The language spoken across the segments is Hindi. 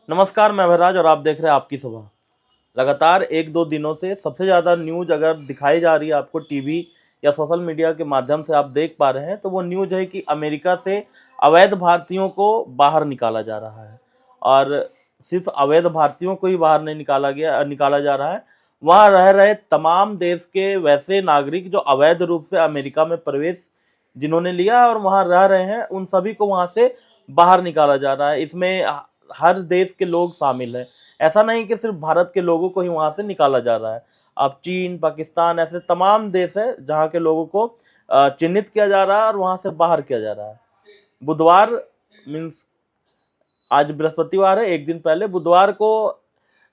नमस्कार, मैं अभयराज और आप देख रहे हैं आपकी सुबह। लगातार 1-2 दिनों से सबसे ज़्यादा न्यूज़ अगर दिखाई जा रही है आपको टीवी या सोशल मीडिया के माध्यम से आप देख पा रहे हैं, तो वो न्यूज़ है कि अमेरिका से अवैध भारतीयों को बाहर निकाला जा रहा है। और सिर्फ़ अवैध भारतीयों को ही बाहर नहीं निकाला जा रहा है, वहाँ रह रहे तमाम देश के वैसे नागरिक जो अवैध रूप से अमेरिका में प्रवेश जिन्होंने लिया और वहाँ रह रहे हैं, उन सभी को वहाँ से बाहर निकाला जा रहा है। इसमें हर देश के लोग शामिल हैं। ऐसा नहीं कि सिर्फ भारत के लोगों को ही वहाँ से निकाला जा रहा है। अब चीन, पाकिस्तान ऐसे तमाम देश हैं जहाँ के लोगों को चिन्हित किया जा रहा है और वहाँ से बाहर किया जा रहा है। बुधवार मीन्स आज बृहस्पतिवार है, एक दिन पहले बुधवार को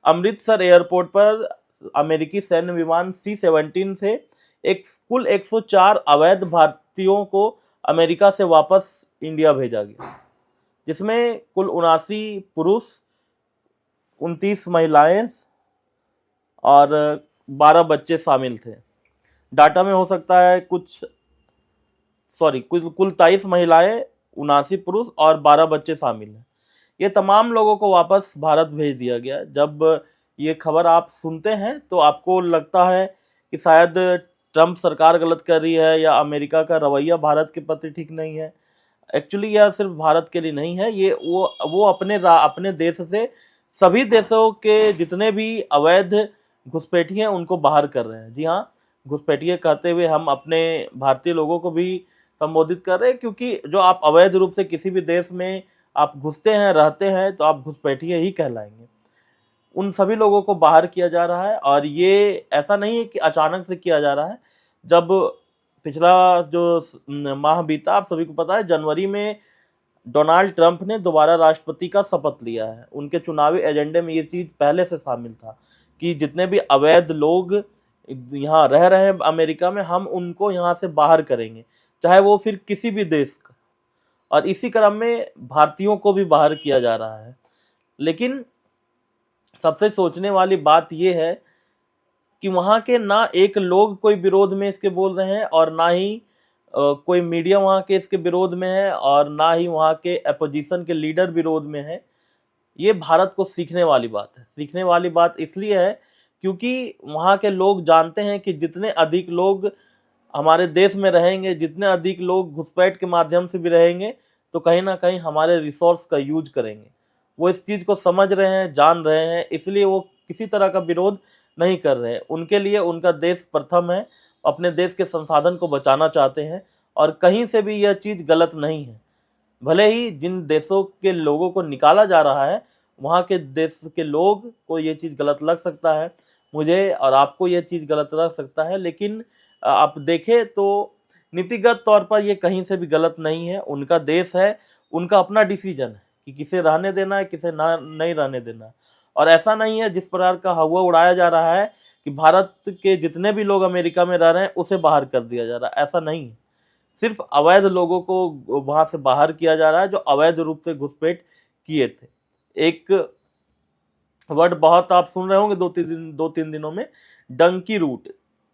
अमृतसर एयरपोर्ट पर अमेरिकी सैन्य विमान C-17 से कुल 104 अवैध भारतीयों को अमेरिका से वापस इंडिया भेजा गया, जिसमें कुल 79 पुरुष, 29 महिलाएं और 12 बच्चे शामिल थे। डाटा में हो सकता है कुल 23 महिलाएं, 79 पुरुष और 12 बच्चे शामिल हैं। ये तमाम लोगों को वापस भारत भेज दिया गया। जब ये खबर आप सुनते हैं तो आपको लगता है कि शायद ट्रंप सरकार गलत कर रही है या अमेरिका का रवैया भारत के प्रति ठीक नहीं है। एक्चुअली यह सिर्फ भारत के लिए नहीं है, ये वो अपने देश से सभी देशों के जितने भी अवैध घुसपैठिए हैं उनको बाहर कर रहे हैं। जी हाँ, घुसपैठिए कहते हुए हम अपने भारतीय लोगों को भी संबोधित कर रहे हैं, क्योंकि जो आप अवैध रूप से किसी भी देश में आप घुसते हैं, रहते हैं, तो आप घुसपैठिए ही कहलाएंगे। उन सभी लोगों को बाहर किया जा रहा है और ये ऐसा नहीं है कि अचानक से किया जा रहा है। जब पिछला जो माह बीता, आप सभी को पता है, जनवरी में डोनाल्ड ट्रंप ने दोबारा राष्ट्रपति का शपथ लिया है। उनके चुनावी एजेंडे में ये चीज़ पहले से शामिल था कि जितने भी अवैध लोग यहाँ रह रहे हैं अमेरिका में, हम उनको यहाँ से बाहर करेंगे, चाहे वो फिर किसी भी देश का। और इसी क्रम में भारतीयों को भी बाहर किया जा रहा है। लेकिन सबसे सोचने वाली बात यह है कि वहाँ के ना एक लोग कोई विरोध में इसके बोल रहे हैं और ना ही कोई मीडिया वहाँ के इसके विरोध में है और ना ही वहाँ के अपोजिशन के लीडर विरोध में है। ये भारत को सीखने वाली बात है। सीखने वाली बात इसलिए है क्योंकि वहाँ के लोग जानते हैं कि जितने अधिक लोग हमारे देश में रहेंगे, जितने अधिक लोग घुसपैठ के माध्यम से भी रहेंगे, तो कहीं ना कहीं हमारे रिसोर्स का यूज करेंगे। वो इस चीज़ को समझ रहे हैं, जान रहे हैं, इसलिए वो किसी तरह का विरोध नहीं कर रहे हैं। उनके लिए उनका देश प्रथम है, अपने देश के संसाधन को बचाना चाहते हैं और कहीं से भी यह चीज़ गलत नहीं है। भले ही जिन देशों के लोगों को निकाला जा रहा है, वहाँ के देश के लोग को ये चीज़ गलत लग सकता है, मुझे और आपको ये चीज़ गलत लग सकता है, लेकिन आप देखें तो नीतिगत तौर पर ये कहीं से भी गलत नहीं है। उनका देश है, उनका अपना डिसीजन है कि किसे रहने देना है, किसे ना नहीं रहने देना है। और ऐसा नहीं है जिस प्रकार का हवा उड़ाया जा रहा है कि भारत के जितने भी लोग अमेरिका में रह रहे हैं उसे बाहर कर दिया जा रहा है, ऐसा नहीं है। सिर्फ अवैध लोगों को वहाँ से बाहर किया जा रहा है जो अवैध रूप से घुसपैठ किए थे। एक वर्ड बहुत आप सुन रहे होंगे 2-3 दिनों में, डंकी रूट।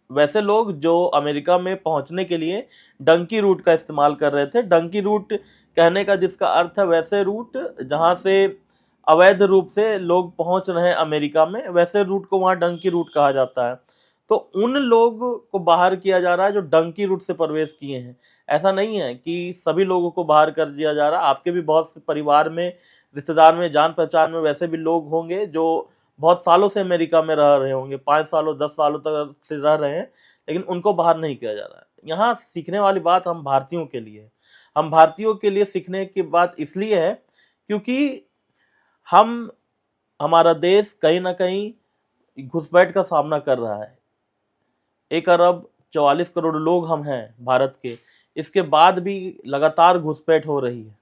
वैसे लोग जो अमेरिका में पहुंचने के लिए डंकी रूट का इस्तेमाल कर रहे थे। डंकी रूट कहने का जिसका अर्थ है वैसे रूट जहां से अवैध रूप से लोग पहुंच रहे हैं अमेरिका में, वैसे रूट को वहां डंकी रूट कहा जाता है। तो उन लोग को बाहर किया जा रहा है जो डंकी रूट से प्रवेश किए हैं। ऐसा नहीं है कि सभी लोगों को बाहर कर दिया जा रहा है। आपके भी बहुत से परिवार में, रिश्तेदार में, जान पहचान में वैसे भी लोग होंगे जो बहुत सालों से अमेरिका में रह रहे होंगे, 5 सालों 10 सालों तक से रह रहे हैं, लेकिन उनको बाहर नहीं किया जा रहा है। यहाँ सीखने वाली बात हम भारतीयों के लिए है। हम भारतीयों के लिए सीखने की बात इसलिए है क्योंकि हम हमारा देश कहीं ना कहीं घुसपैठ का सामना कर रहा है। 1 अरब 44 करोड़ लोग हम हैं भारत के, इसके बाद भी लगातार घुसपैठ हो रही है।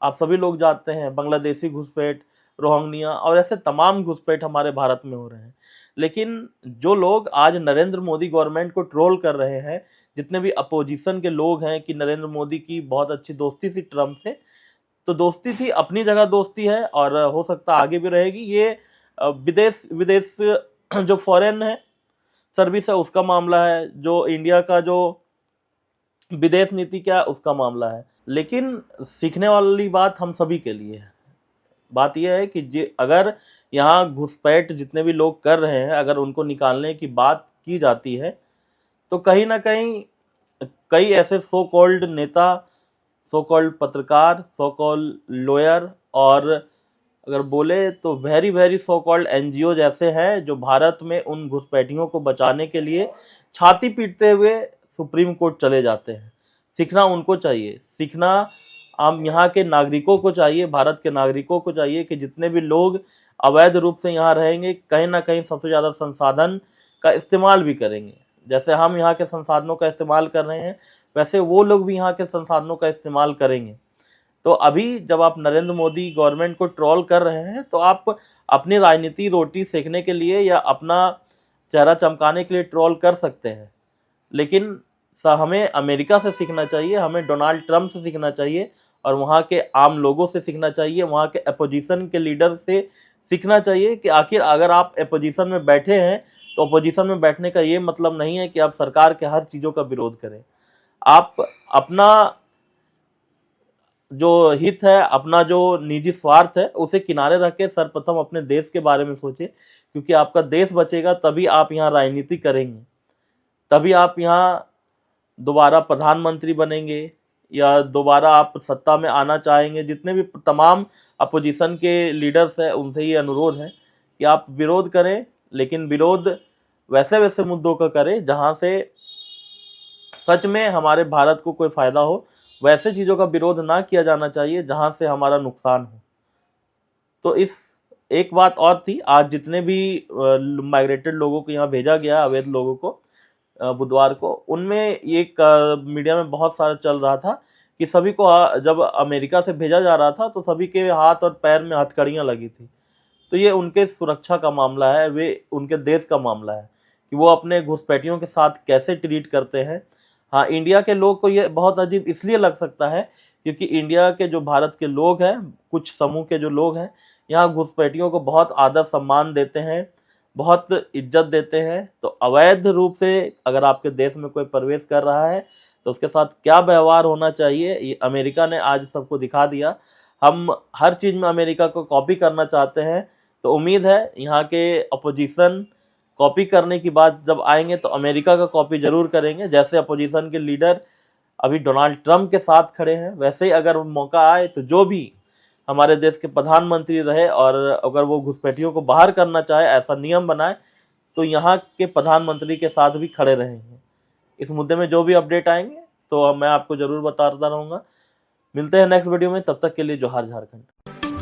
आप सभी लोग जानते हैं, बांग्लादेशी घुसपैठ, रोहिंग्या और ऐसे तमाम घुसपैठ हमारे भारत में हो रहे हैं। लेकिन जो लोग आज नरेंद्र मोदी गवर्नमेंट को ट्रोल कर रहे हैं, जितने भी अपोजिशन के लोग हैं कि नरेंद्र मोदी की बहुत अच्छी दोस्ती थी ट्रंप से, तो दोस्ती थी, अपनी जगह दोस्ती है और हो सकता आगे भी रहेगी। ये विदेश विदेश जो फॉरेन है सर्विस है उसका मामला है, जो इंडिया का जो विदेश नीति क्या है उसका मामला है। लेकिन सीखने वाली बात हम सभी के लिए है। बात यह है कि अगर यहाँ घुसपैठ जितने भी लोग कर रहे हैं, अगर उनको निकालने की बात की जाती है, तो कहीं ना कहीं कई ऐसे सो कॉल्ड नेता, सो कॉल्ड पत्रकार, सो कॉल्ड लॉयर, और अगर बोले तो very very so called NGO जैसे हैं, जो भारत में उन घुसपैठियों को बचाने के लिए छाती पीटते हुए सुप्रीम कोर्ट चले जाते हैं। सीखना उनको चाहिए, सीखना हम यहाँ के नागरिकों को चाहिए, भारत के नागरिकों को चाहिए कि जितने भी लोग अवैध रूप से यहाँ रहेंगे, कहीं ना कहीं सबसे ज़्यादा संसाधन का इस्तेमाल भी करेंगे। जैसे हम यहाँ के संसाधनों का इस्तेमाल कर रहे हैं, वैसे वो लोग भी यहाँ के संसाधनों का इस्तेमाल करेंगे। तो अभी जब आप नरेंद्र मोदी गवर्नमेंट को ट्रोल कर रहे हैं, तो आप अपनी राजनीति रोटी सेकने के लिए या अपना चेहरा चमकाने के लिए ट्रोल कर सकते हैं, लेकिन हमें अमेरिका से सीखना चाहिए, हमें डोनाल्ड ट्रंप से सीखना चाहिए, और वहाँ के आम लोगों से सीखना चाहिए, वहाँ के अपोजिशन के लीडर से सीखना चाहिए कि आखिर अगर आप अपोजिशन में बैठे हैं, तो अपोजिशन में बैठने का ये मतलब नहीं है कि आप सरकार के हर चीज़ों का विरोध करें। आप अपना जो हित है, अपना जो निजी स्वार्थ है, उसे किनारे रख के सर्वप्रथम अपने देश के बारे में सोचें, क्योंकि आपका देश बचेगा तभी आप यहाँ राजनीति करेंगे, तभी आप यहाँ दोबारा प्रधानमंत्री बनेंगे या दोबारा आप सत्ता में आना चाहेंगे। जितने भी तमाम अपोजिशन के लीडर्स हैं, उनसे ये अनुरोध है कि आप विरोध करें, लेकिन विरोध वैसे वैसे मुद्दों का करें जहां से सच में हमारे भारत को कोई फ़ायदा हो। वैसे चीज़ों का विरोध ना किया जाना चाहिए जहां से हमारा नुकसान हो। तो इस एक बात और थी, आज जितने भी माइग्रेटेड लोगों को यहाँ भेजा गया, अवैध लोगों को, बुधवार को, उनमें एक मीडिया में बहुत सारा चल रहा था कि सभी को जब अमेरिका से भेजा जा रहा था तो सभी के हाथ और पैर में हथकड़ियाँ लगी थी। तो ये उनके सुरक्षा का मामला है, वे उनके देश का मामला है कि वो अपने घुसपैठियों के साथ कैसे ट्रीट करते हैं। हाँ, इंडिया के लोग को ये बहुत अजीब इसलिए लग सकता है क्योंकि इंडिया के जो भारत के लोग हैं, कुछ समूह के जो लोग हैं, यहाँ घुसपैठियों को बहुत आदर सम्मान देते हैं, बहुत इज्जत देते हैं। तो अवैध रूप से अगर आपके देश में कोई प्रवेश कर रहा है तो उसके साथ क्या व्यवहार होना चाहिए, ये अमेरिका ने आज सबको दिखा दिया। हम हर चीज़ में अमेरिका को कॉपी करना चाहते हैं, तो उम्मीद है यहाँ के अपोजिशन कॉपी करने की बात जब आएंगे तो अमेरिका का कॉपी जरूर करेंगे। जैसे अपोजिशन के लीडर अभी डोनाल्ड ट्रंप के साथ खड़े हैं, वैसे ही अगर मौका आए तो जो भी हमारे देश के प्रधानमंत्री रहे और अगर वो घुसपैठियों को बाहर करना चाहे, ऐसा नियम बनाए, तो यहाँ के प्रधानमंत्री के साथ भी खड़े रहेंगे। इस मुद्दे में जो भी अपडेट आएंगे तो मैं आपको ज़रूर बताता रहूँगा। मिलते हैं नेक्स्ट वीडियो में, तब तक के लिए जोहार झारखंड।